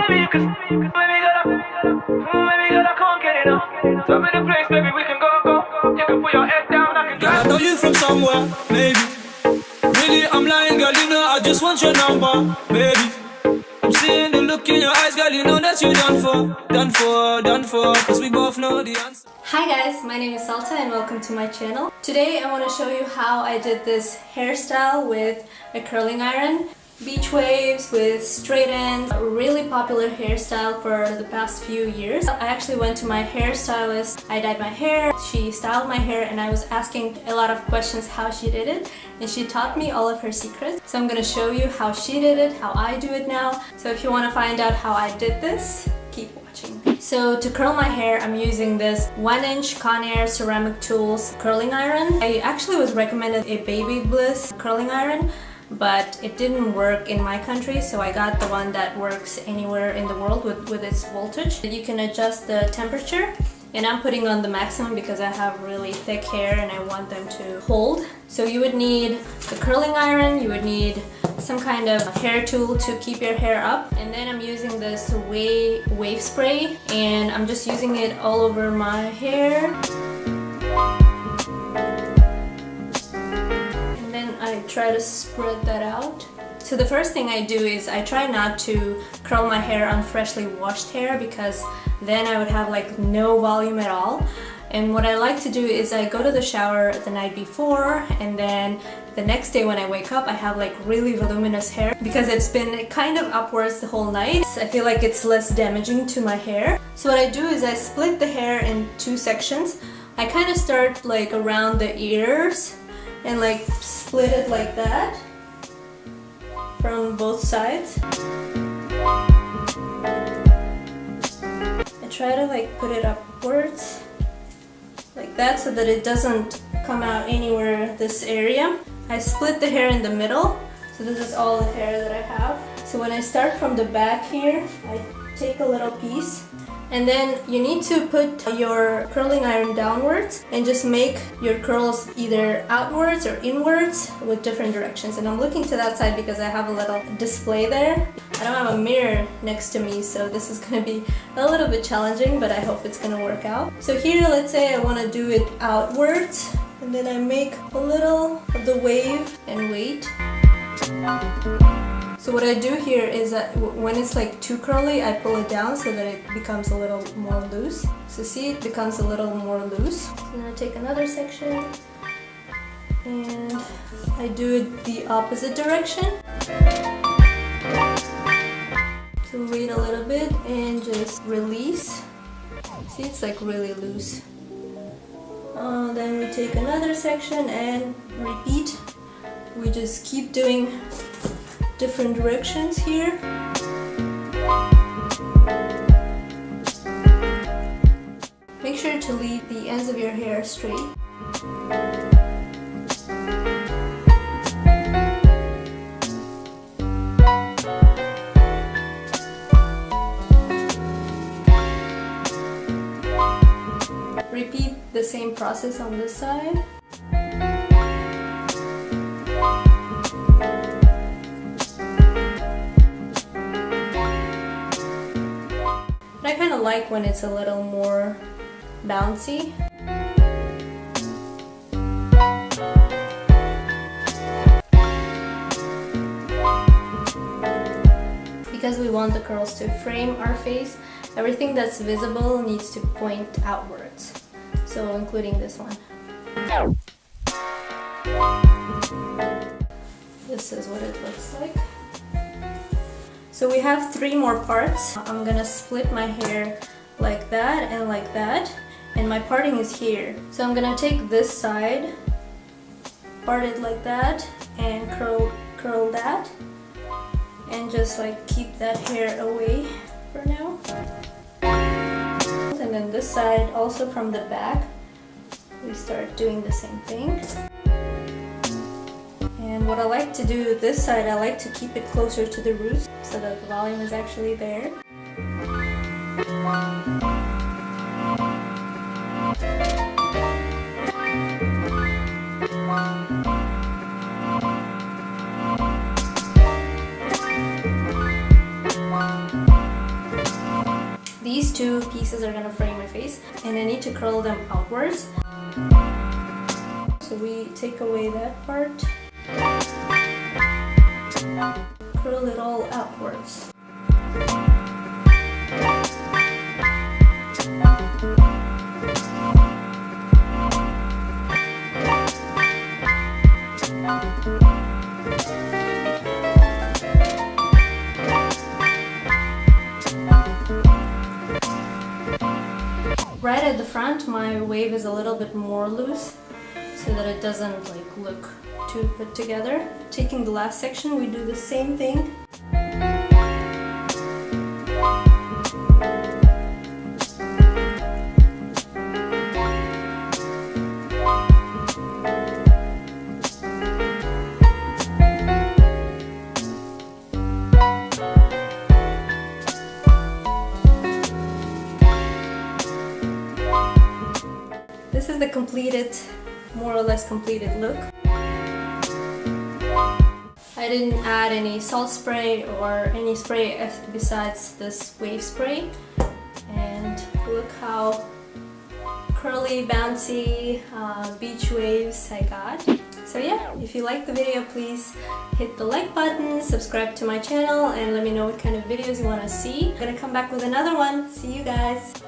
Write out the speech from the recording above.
Maybe you can, maybe gotta come and get it up. Tell me the place, baby, we can go. You can put your head down, I can Girl, I know you from somewhere, maybe. Really, I'm lying, girl, you know I just want your number, baby. I'm seeing the look in your eyes, girl, you know that you done for, cause we both know the answer. Hi guys, my name is Salta and welcome to my channel. Today I want to show you how I did this hairstyle with a curling iron. Beach waves with straight ends, a really popular hairstyle for the past few years. I actually went to my hairstylist, I dyed my hair, she styled my hair, and I was asking a lot of questions how she did it, and she taught me all of her secrets. So I'm gonna show you how she did it, how I do it now. So if you want to find out how I did this, keep watching. So to curl my hair, I'm using this 1-inch Conair Ceramic Tools curling iron. I actually was recommended a babyliss curling iron, but it didn't work in my country, so I got the one that works anywhere in the world with its voltage. You can adjust the temperature, and I'm putting on the maximum because I have really thick hair and I want them to hold. So you would need the curling iron, you would need some kind of hair tool to keep your hair up, and then I'm using this wave spray, and I'm just using it all over my hair. I try to spread that out. So the first thing I do is I try not to curl my hair on freshly washed hair, because then I would have like no volume at all. And what I like to do is I go to the shower the night before, and then the next day when I wake up I have like really voluminous hair because it's been kind of upwards the whole night. I feel like it's less damaging to my hair. So what I do is I split the hair in two sections. I kind of start like around the ears and like split it like that from both sides. I try to like put it upwards like that so that it doesn't come out anywhere this area. I split the hair in the middle, so this is all the hair that I have. So when I start from the back here, I take a little piece, and then you need to put your curling iron downwards and just make your curls either outwards or inwards with different directions. And I'm looking to that side because I have a little display there. I don't have a mirror next to me, so this is going to be a little bit challenging, but I hope it's going to work out. So here, let's say I want to do it outwards, and then I make a little of the wave and wait. So what I do here is that when it's like too curly, I pull it down so that it becomes a little more loose. So see, it becomes a little more loose. So then I take another section and I do it the opposite direction. So wait a little bit and just release. See, it's like really loose. Then we take another section and repeat. We just keep doing different directions here. Make sure to leave the ends of your hair straight. Repeat the same process on this side. I kind of like when it's a little more bouncy. Because we want the curls to frame our face, everything that's visible needs to point outwards. So including this one. This is what it looks like. So we have 3 more parts. I'm gonna split my hair like that, and my parting is here. So I'm gonna take this side, part it like that, and curl that, and just like keep that hair away for now. And then this side, also from the back, we start doing the same thing. And what I like to do this side, I like to keep it closer to the roots so that the volume is actually there. two pieces are gonna frame my face, and I need to curl them outwards. So we take away that part, curl it all outwards. Right at the front, my wave is a little bit more loose so that it doesn't like look too put together. Taking the last section, we do the same thing. This is the completed, more or less completed look. I didn't add any salt spray or any spray besides this wave spray. And look how curly, bouncy beach waves I got. So yeah, if you like the video, please hit the like button, subscribe to my channel, and let me know what kind of videos you want to see. I'm gonna come back with another one. See you guys!